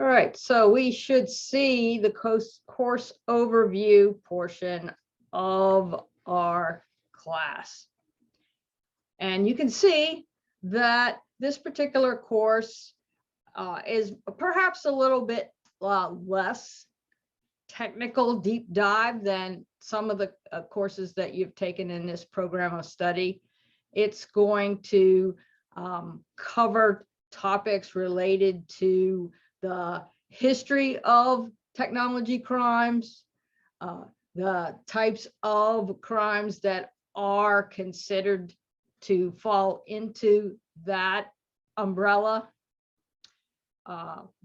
All right, so we should see the course overview portion of our class. And you can see that this particular course is perhaps a little bit less technical deep dive than some of the courses that you've taken in this program of study. It's going to cover topics related to the history of technology crimes, the types of crimes that are considered to fall into that umbrella.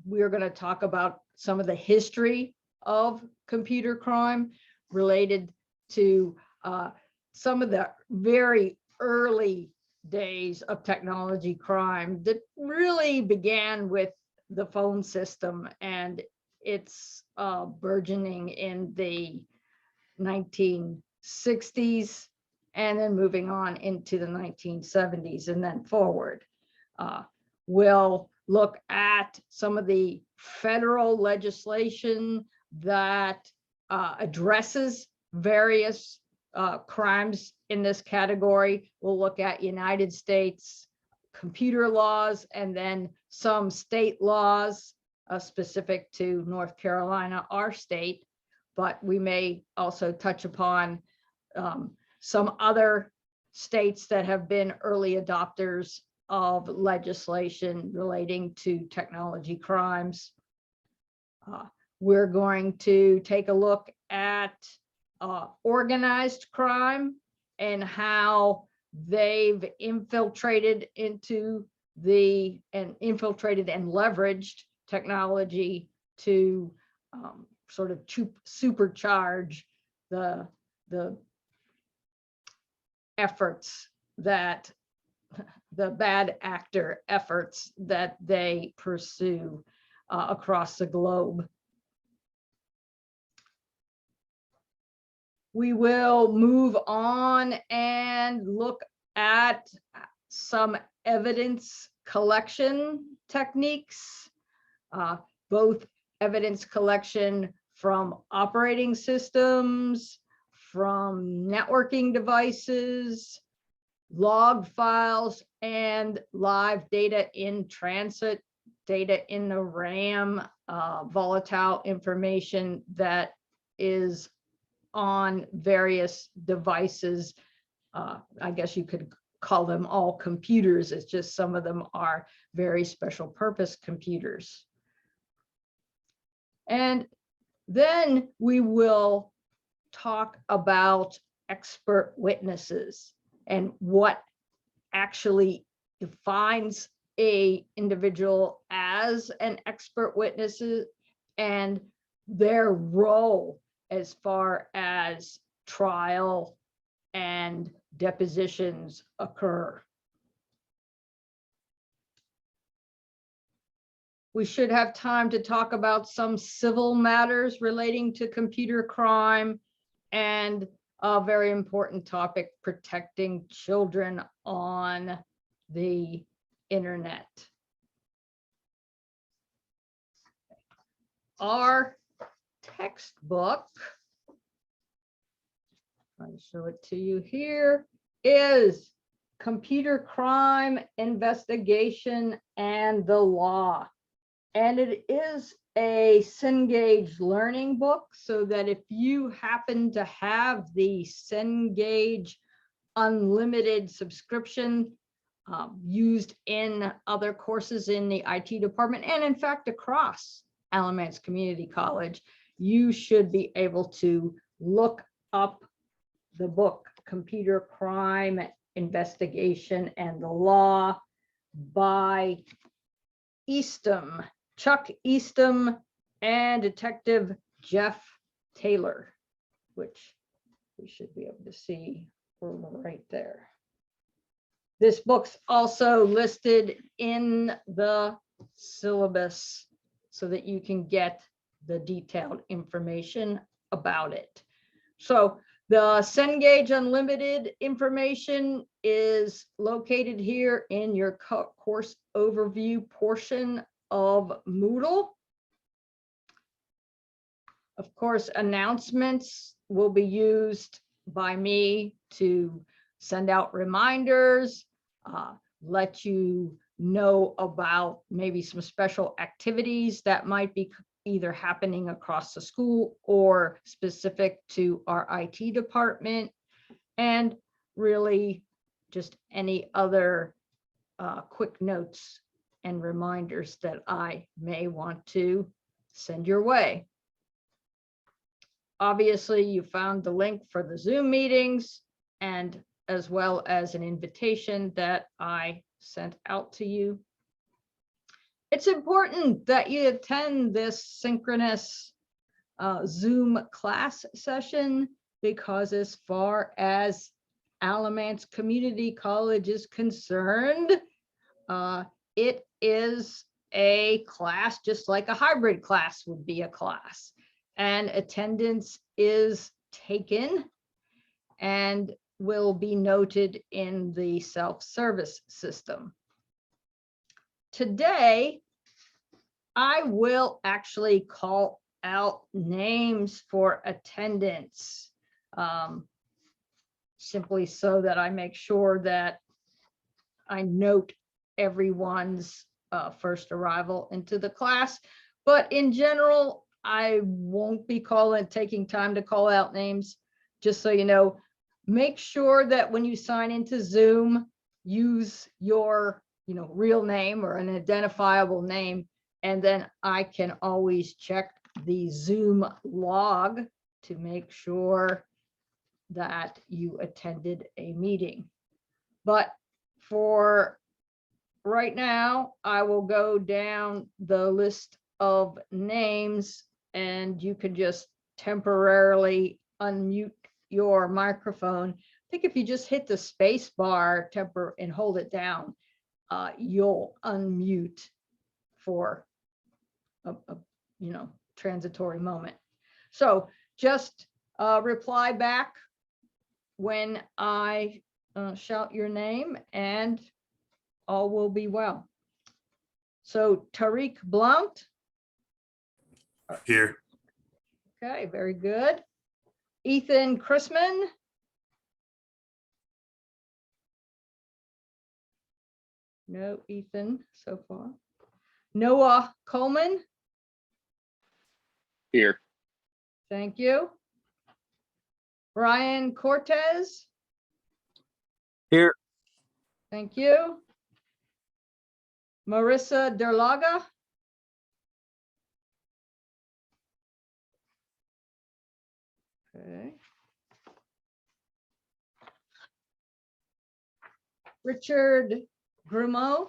We're going to talk about some of the history of computer crime related to some of the very early days of technology crime that really began with the phone system and its burgeoning in the 1960s and then moving on into the 1970s and then forward. We'll look at some of the federal legislation that addresses various crimes in this category. We'll look at United States computer laws and then some state laws specific to North Carolina, our state, but we may also touch upon some other states that have been early adopters of legislation relating to technology crimes. We're going to take a look at organized crime and how they've infiltrated into and leveraged technology to sort of supercharge the efforts that the bad actor efforts that they pursue across the globe. We will move on and look at some evidence collection techniques, both evidence collection from operating systems, from networking devices, log files, and live data in transit, data in the RAM, volatile information that is on various devices. I guess you could call them all computers. It's just some of them are very special purpose computers. And then we will talk about expert witnesses and what actually defines an individual as an expert witness and their role as far as trial and depositions occur. We should have time to talk about some civil matters relating to computer crime and a very important topic, protecting children on the internet. Our textbook, I'll show it to you here, is Computer Crime Investigation and the Law. And it is a Cengage learning book, so that if you happen to have the Cengage Unlimited subscription used in other courses in the IT department, and in fact across Alamance Community College, you should be able to look up the book Computer Crime Investigation and the Law by Chuck Eastham and Detective Jeff Taylor, which we should be able to see right there. This book's also listed in the syllabus so that you can get the detailed information about it. So the Cengage Unlimited information is located here in your course overview portion of Moodle. Of course, announcements will be used by me to send out reminders, let you know about maybe some special activities that might be either happening across the school or specific to our IT department, and really just any other quick notes and reminders that I may want to send your way. Obviously, you found the link for the Zoom meetings, and as well as an invitation that I sent out to you. It's important that you attend this synchronous Zoom class session, because as far as Alamance Community College is concerned, it is a class just like a hybrid class would be a class, and attendance is taken and will be noted in the self-service system. Today, I will actually call out names for attendance, simply so that I make sure that I note everyone's first arrival into the class. But in general, I won't be taking time to call out names. Just so you know, make sure that when you sign into Zoom, use your real name or an identifiable name, and then I can always check the Zoom log to make sure that you attended a meeting. But for right now, I will go down the list of names, and you can just temporarily unmute your microphone. I think if you just hit the space bar and hold it down, you'll unmute for a transitory moment. So just reply back when I shout your name, and all will be well. So Tariq Blount. Here. Okay, very good. Ethan Chrisman. No Ethan so far. Noah Coleman. Here. Thank you. Brian Cortez. Here. Thank you. Marissa Derlaga. Okay. Richard Grumeau.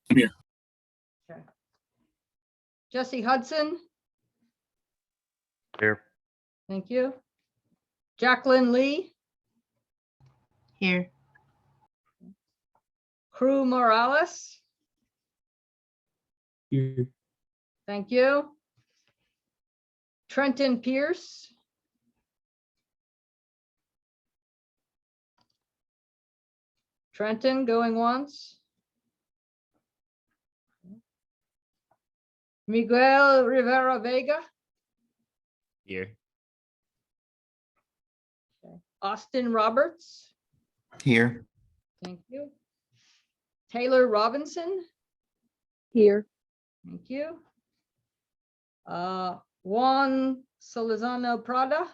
Here. Okay. Jesse Hudson. Here. Thank you. Jacqueline Lee. Here. Crew Morales. Here. Thank you. Trenton Pierce. Trenton going once. Miguel Rivera Vega. Here. Okay. Austin Roberts. Here. Thank you. Taylor Robinson. Here. Thank you. Juan Solizano Prada.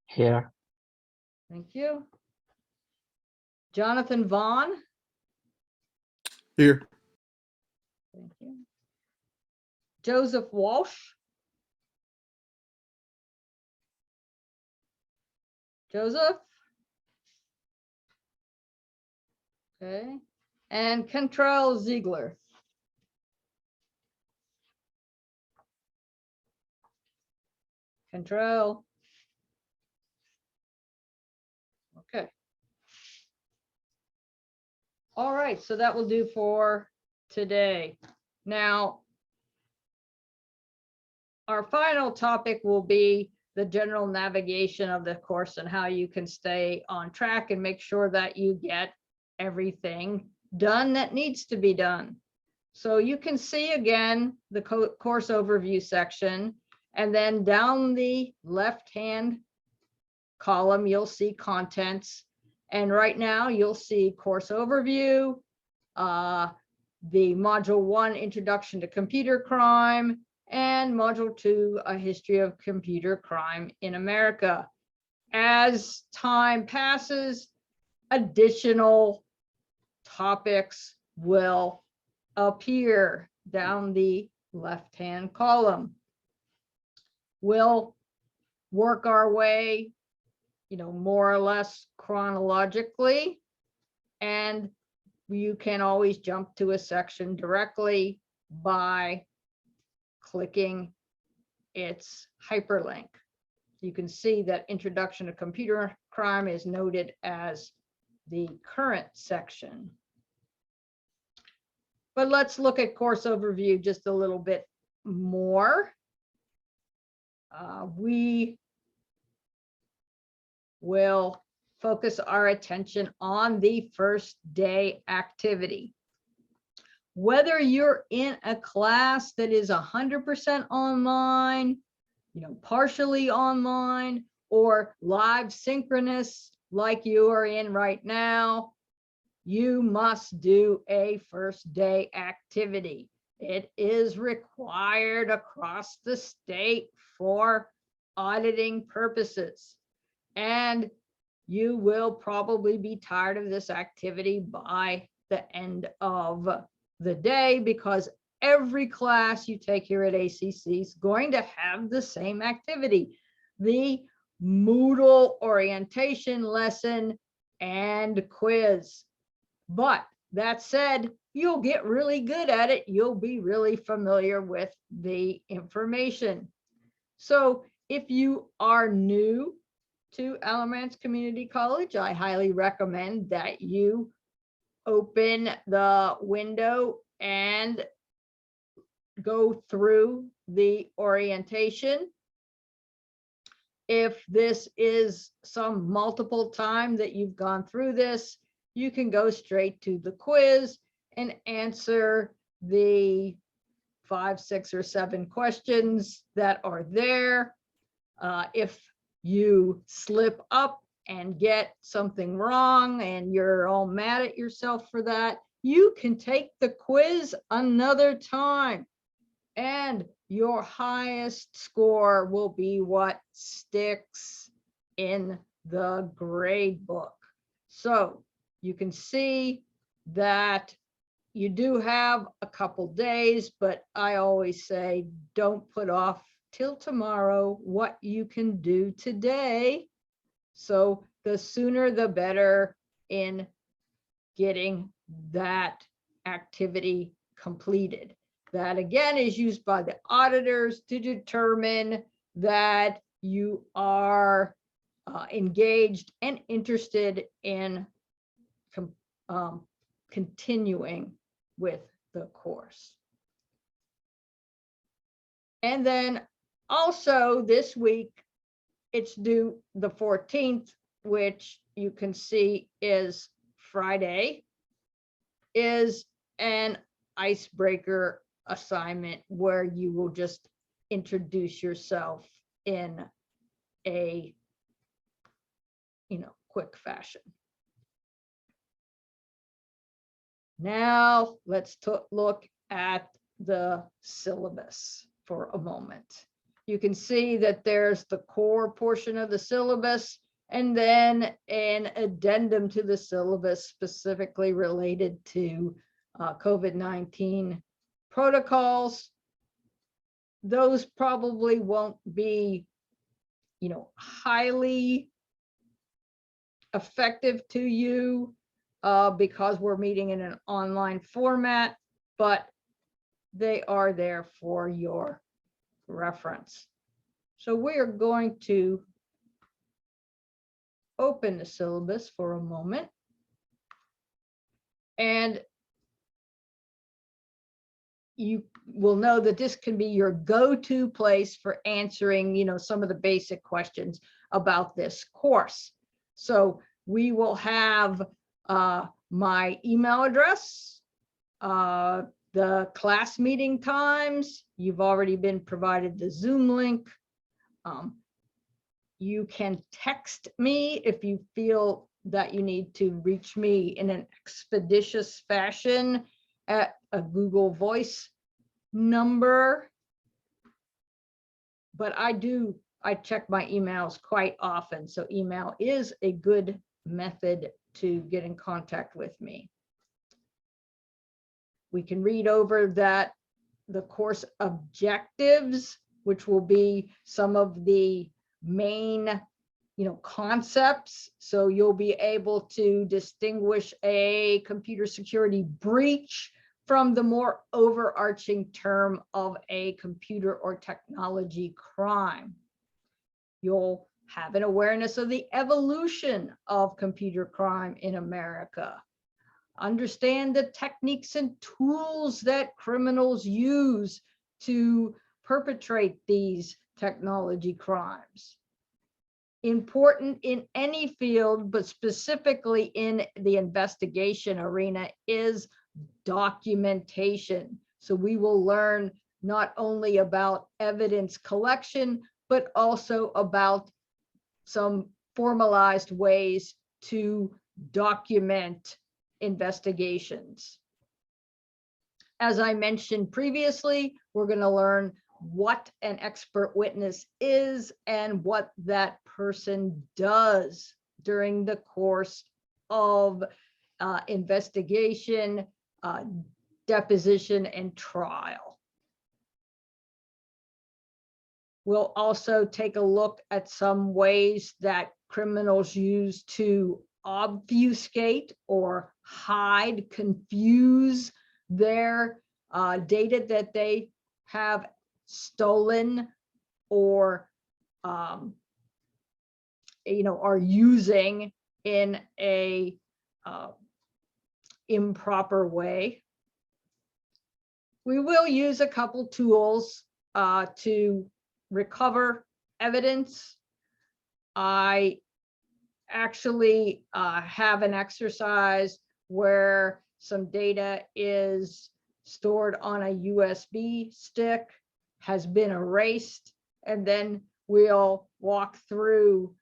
Here. Thank you. Jonathan Vaughn. Here. Thank you. Joseph Walsh. Joseph. Okay. And Kentrell Ziegler. Kentrell. Okay. All right, so that will do for today. Now, our final topic will be the general navigation of the course and how you can stay on track and make sure that you get everything done that needs to be done. So you can see again the course overview section, And then down the left-hand column, you'll see contents. And right now you'll see course overview, the module 1, introduction to computer crime, and module 2, a history of computer crime in America. As time passes, additional topics will appear down the left-hand column. We'll work our way, more or less chronologically, and you can always jump to a section directly by clicking its hyperlink. You can see that introduction to computer crime is noted as the current section. But let's look at course overview just a little bit more. We will focus our attention on the first day activity. Whether you're in a class that is 100% online, partially online, or live synchronous like you are in right now, you must do a first day activity. It is required across the state for auditing purposes. And you will probably be tired of this activity by the end of the day, because every class you take here at ACC is going to have the same activity, the Moodle orientation lesson and quiz. But that said, you'll get really good at it. You'll be really familiar with the information. So if you are new to Alamance Community College, I highly recommend that you open the window and go through the orientation. If this is some multiple time that you've gone through this, you can go straight to the quiz and answer the 5, 6, or 7 questions that are there. If you slip up and get something wrong and you're all mad at yourself for that, you can take the quiz another time, and your highest score will be what sticks in the grade book. So you can see that you do have a couple days, but I always say don't put off till tomorrow what you can do today. So the sooner the better in getting that activity completed. That again is used by the auditors to determine that you are engaged and interested in continuing with the course. And then also this week, it's due the 14th, which you can see is Friday, is an icebreaker assignment where you will just introduce yourself in a quick fashion. Now let's look at the syllabus for a moment. You can see that there's the core portion of the syllabus and then an addendum to the syllabus specifically related to COVID-19 protocols. Those probably won't be, highly effective to you because we're meeting in an online format, but they are there for your reference. So we are going to open the syllabus for a moment, and you will know that this can be your go-to place for answering, some of the basic questions about this course. So we will have my email address The class meeting times, you've already been provided the Zoom link. You can text me if you feel that you need to reach me in an expeditious fashion at a Google Voice number. But I check my emails quite often, so email is a good method to get in contact with me. We can read over the course objectives, which will be some of the main, concepts. So you'll be able to distinguish a computer security breach from the more overarching term of a computer or technology crime. You'll have an awareness of the evolution of computer crime in America. Understand the techniques and tools that criminals use to perpetrate these technology crimes. Important in any field, but specifically in the investigation arena, is documentation. So we will learn not only about evidence collection, but also about some formalized ways to document investigations. As I mentioned previously, we're going to learn what an expert witness is and what that person does during the course of investigation, deposition, and trial. We'll also take a look at some ways that criminals use to obfuscate or hide, confuse their data that they have stolen or are using in a improper way. We will use a couple tools to recover evidence. I actually have an exercise where some data is stored on a USB stick, has been erased, and then we'll walk through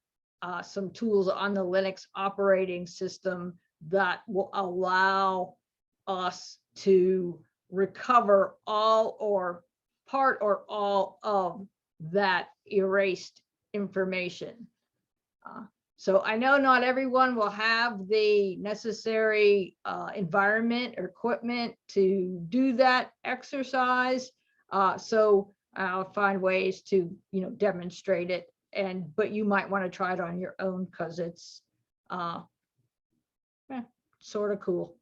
some tools on the Linux operating system that will allow us to recover all or part or all of that erased information. So I know not everyone will have the necessary environment or equipment to do that exercise. So I'll find ways to, demonstrate it. But you might want to try it on your own because it's sort of cool.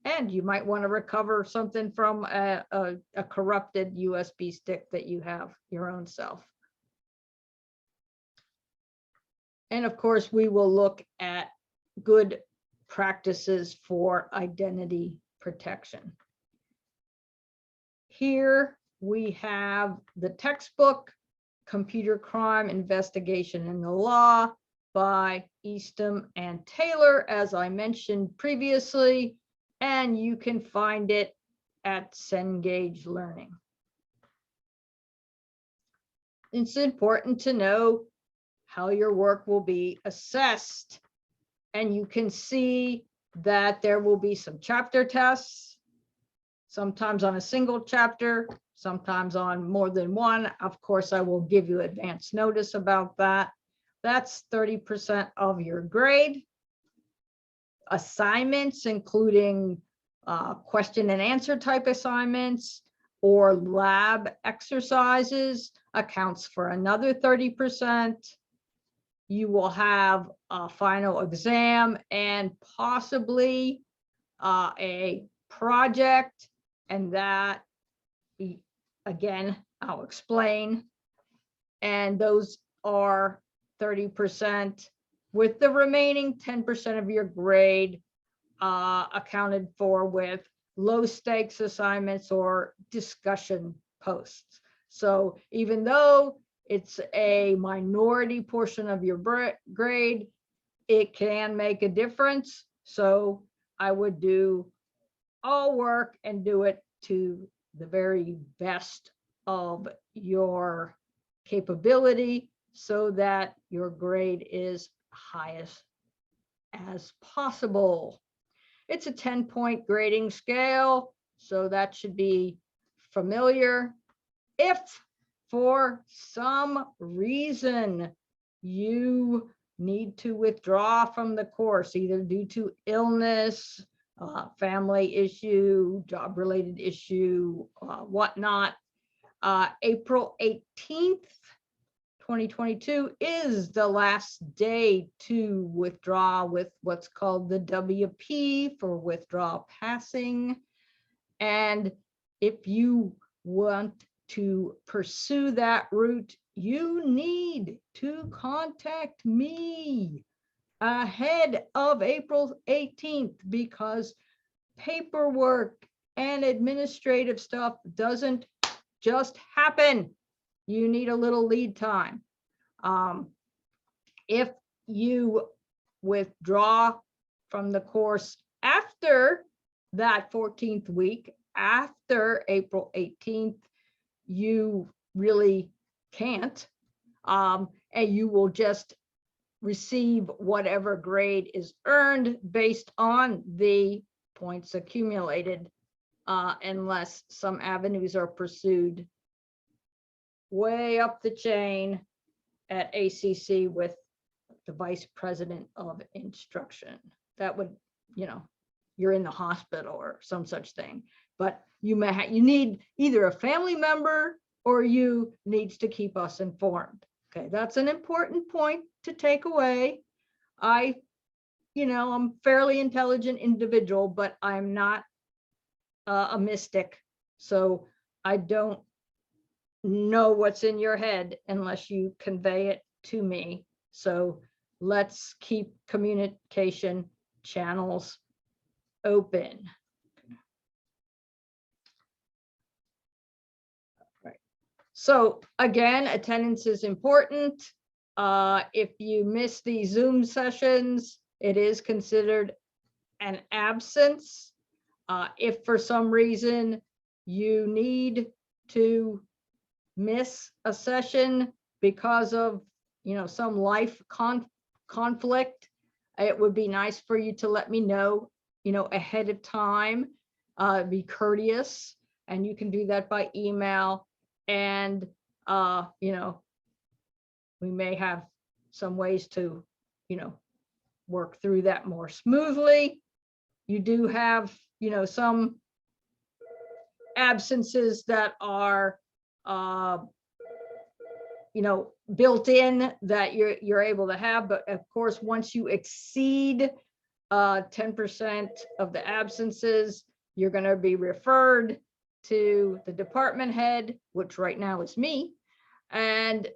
And you might want to recover something from a corrupted USB stick that you have your own self. And of course, we will look at good practices for identity protection. Here we have the textbook, Computer Crime Investigation in the Law by Eastham and Taylor, as I mentioned previously, and you can find it at Cengage Learning. It's important to know how your work will be assessed. And you can see that there will be some chapter tests, sometimes on a single chapter, sometimes on more than one. Of course, I will give you advance notice about that. That's 30% of your grade. Assignments, including question and answer type assignments or lab exercises, accounts for another 30%. You will have a final exam and possibly a project, and that, again, I'll explain. And those are 30%, with the remaining 10% of your grade accounted for with low stakes assignments or discussion posts. So even though it's a minority portion of your grade, it can make a difference. So I would do all work and do it to the very best of your capability so that your grade is highest as possible. It's a 10-point grading scale, so that should be familiar. If for some reason you need to withdraw from the course, either due to illness, family issue, job-related issue, whatnot, April 18th, 2022 is the last day to withdraw with what's called the WP for withdraw passing. And if you want to pursue that route, you need to contact me ahead of April 18th, because paperwork and administrative stuff doesn't just happen. You need a little lead time. If you withdraw from the course after that 14th week, after April 18th, you really can't, and you will just receive whatever grade is earned based on the points accumulated, unless some avenues are pursued way up the chain at ACC with the vice president of instruction. That would, you're in the hospital or some such thing, but you need either a family member or you needs to keep us informed. Okay, that's an important point to take away. I'm a fairly intelligent individual, but I'm not a mystic. So I don't know what's in your head unless you convey it to me. So let's keep communication channels open. Right. So again, attendance is important. If you miss these Zoom sessions, it is considered an absence. If for some reason you need to miss a session because of some life conflict, it would be nice for you to let me know ahead of time. Be courteous, and you can do that by email, and we may have some ways to work through that more smoothly. You do have some absences that are built in that you're able to have, but of course, once you exceed 10% of the absences, you're going to be referred to the department head, which right now is me, and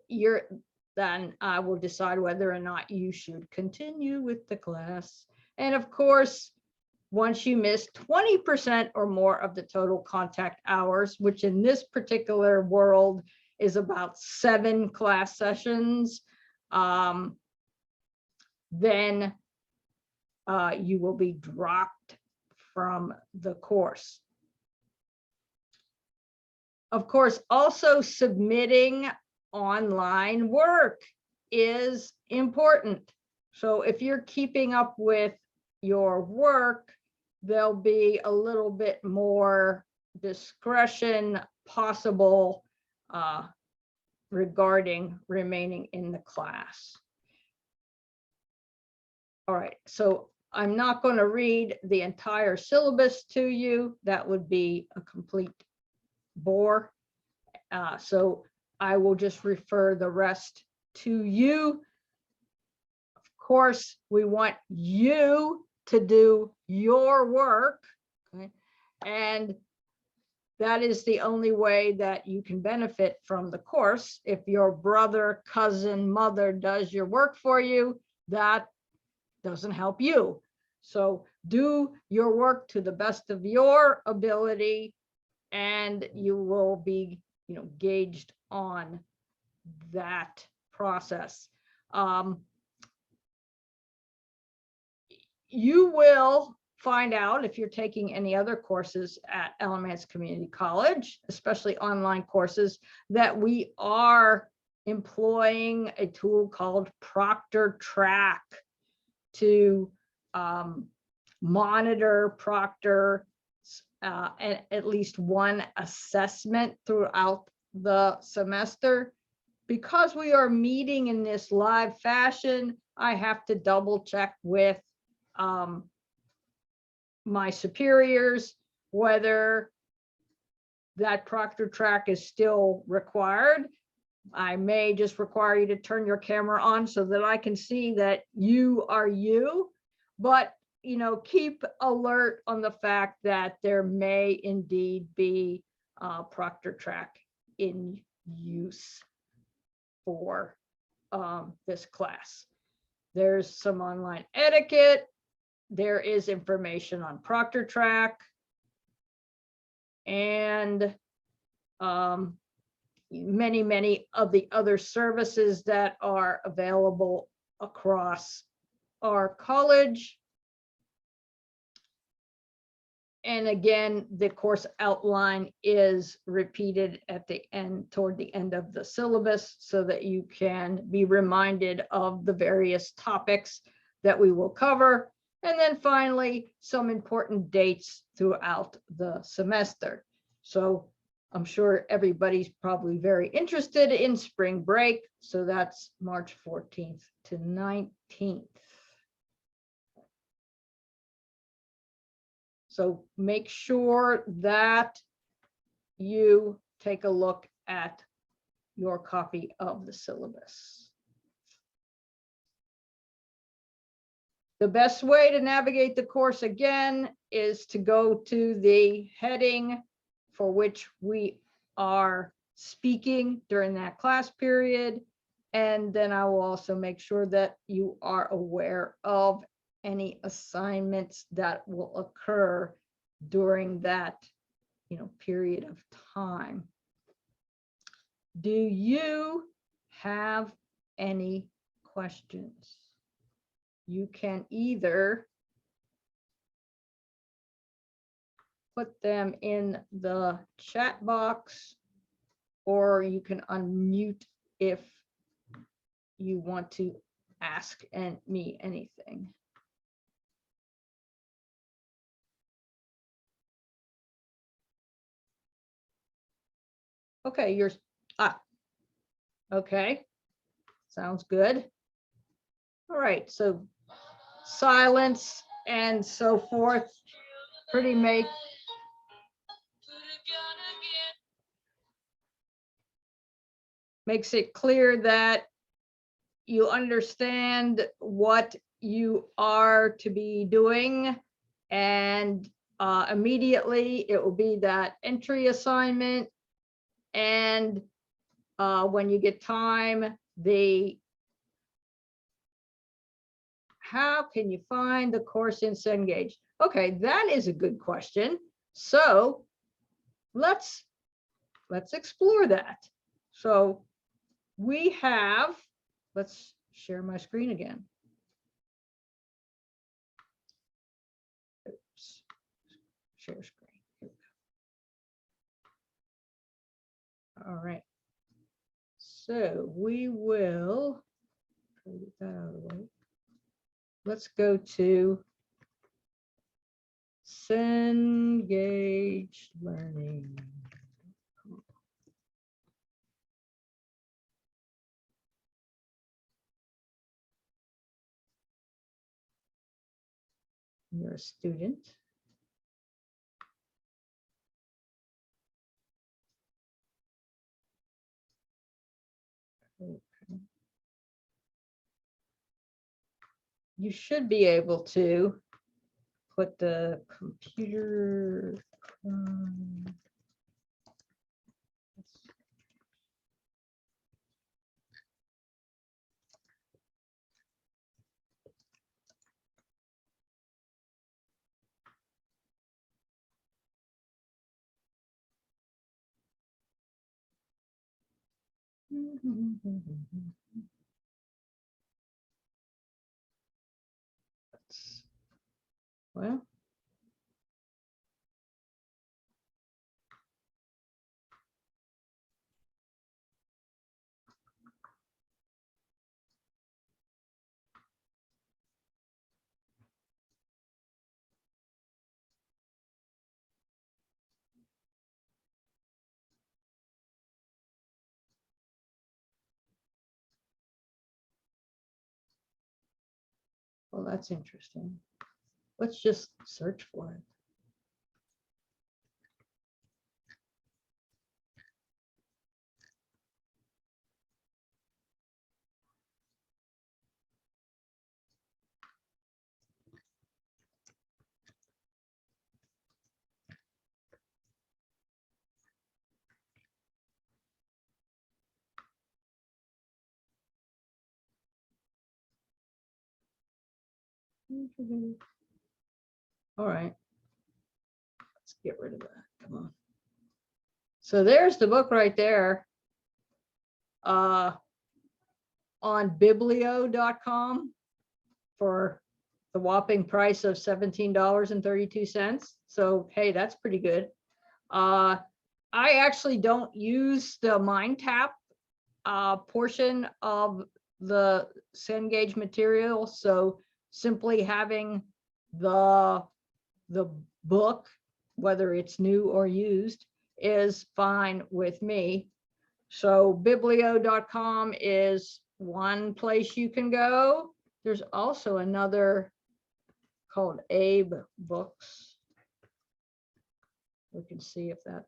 then I will decide whether or not you should continue with the class. And of course, once you miss 20% or more of the total contact hours, which in this particular world is about 7 class sessions, then you will be dropped from the course. Of course, also submitting online work is important. So if you're keeping up with your work, there'll be a little bit more discretion possible regarding remaining in the class. All right, so I'm not going to read the entire syllabus to you. That would be a complete bore. So I will just refer the rest to you. Of course, we want you to do your work, okay? And that is the only way that you can benefit from the course. If your brother, cousin, mother does your work for you, that doesn't help you. So do your work to the best of your ability, and you will be, gauged on that process. You will find out if you're taking any other courses at Alamance Community College, especially online courses, that we are employing a tool called Proctor Track to monitor Proctor at least one assessment throughout the semester. Because we are meeting in this live fashion, I have to double check with my superiors whether that Proctor Track is still required. I may just require you to turn your camera on so that I can see that you are you, but keep alert on the fact that there may indeed be Proctor Track in use for this class. There's some online etiquette. There is information on Proctor Track, and many of the other services that are available across our college. And again, the course outline is repeated at the end, toward the end of the syllabus, so that you can be reminded of the various topics that we will cover. And then finally, some important dates throughout the semester. So I'm sure everybody's probably very interested in spring break. So that's March 14th to 19th. So make sure that you take a look at your copy of the syllabus. The best way to navigate the course again is to go to the heading for which we are speaking during that class period. And then I will also make sure that you are aware of any assignments that will occur during that period of time. Do you have any questions? You can either put them in the chat box, or you can unmute if you want to ask me anything. Okay, okay, sounds good. All right, so silence and so forth makes it clear that you understand what you are to be doing, and immediately it will be that entry assignment. And when you get time, how can you find the course in Cengage? Okay, that is a good question. So let's explore that. So we have, let's share my screen again. Oops. Share screen. All right. So we will get that out of the way. Let's go to Cengage Learning. You're a student. Okay. You should be able to put the computer. Well, Well, that's interesting. Let's just search for it. All right. Let's get rid of that. Come on. So there's the book right there. On biblio.com for the whopping price of $17.32. So, hey, that's pretty good. I actually don't use the MindTap portion of the Cengage material. So simply having the book, whether it's new or used, is fine with me. So biblio.com is one place you can go. There's also another called Abe Books. We can see if that,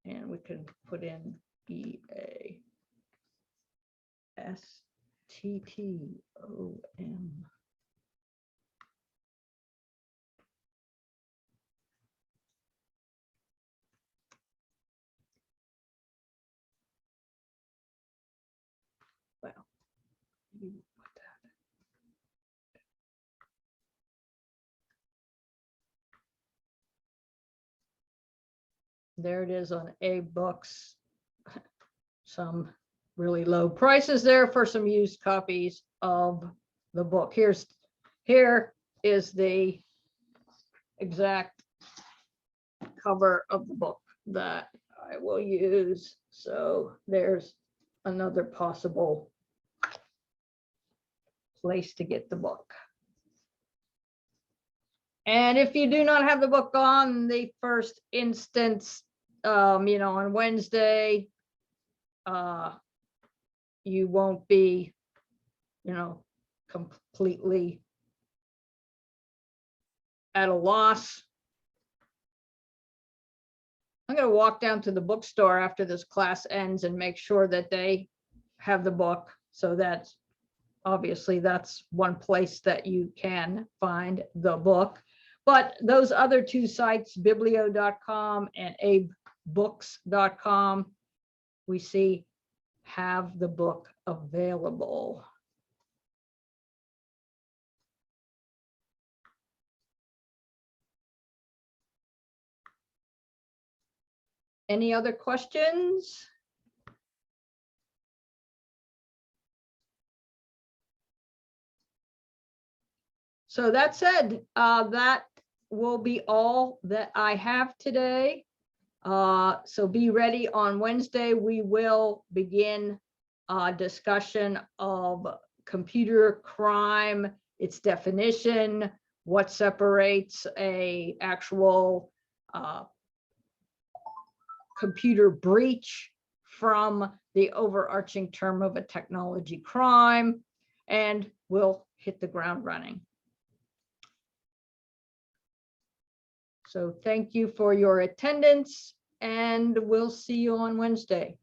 and we can put in EASTTOM. Well, maybe we'll put that. There it is on Abe Books. Some really low prices there for some used copies of the book. Here is the exact cover of the book that I will use. So there's another possible place to get the book. And if you do not have the book on the first instance, on Wednesday, you won't be, completely at a loss. I'm going to walk down to the bookstore after this class ends and make sure that they have the book. So that's obviously that's one place that you can find the book. But those other two sites, biblio.com and abebooks.com, we see have the book available. Any other questions? So that said, that will be all that I have today. So be ready on Wednesday. We will begin a discussion of computer crime, its definition, what separates a actual computer breach from the overarching term of a technology crime, and we'll hit the ground running. So thank you for your attendance, and we'll see you on Wednesday.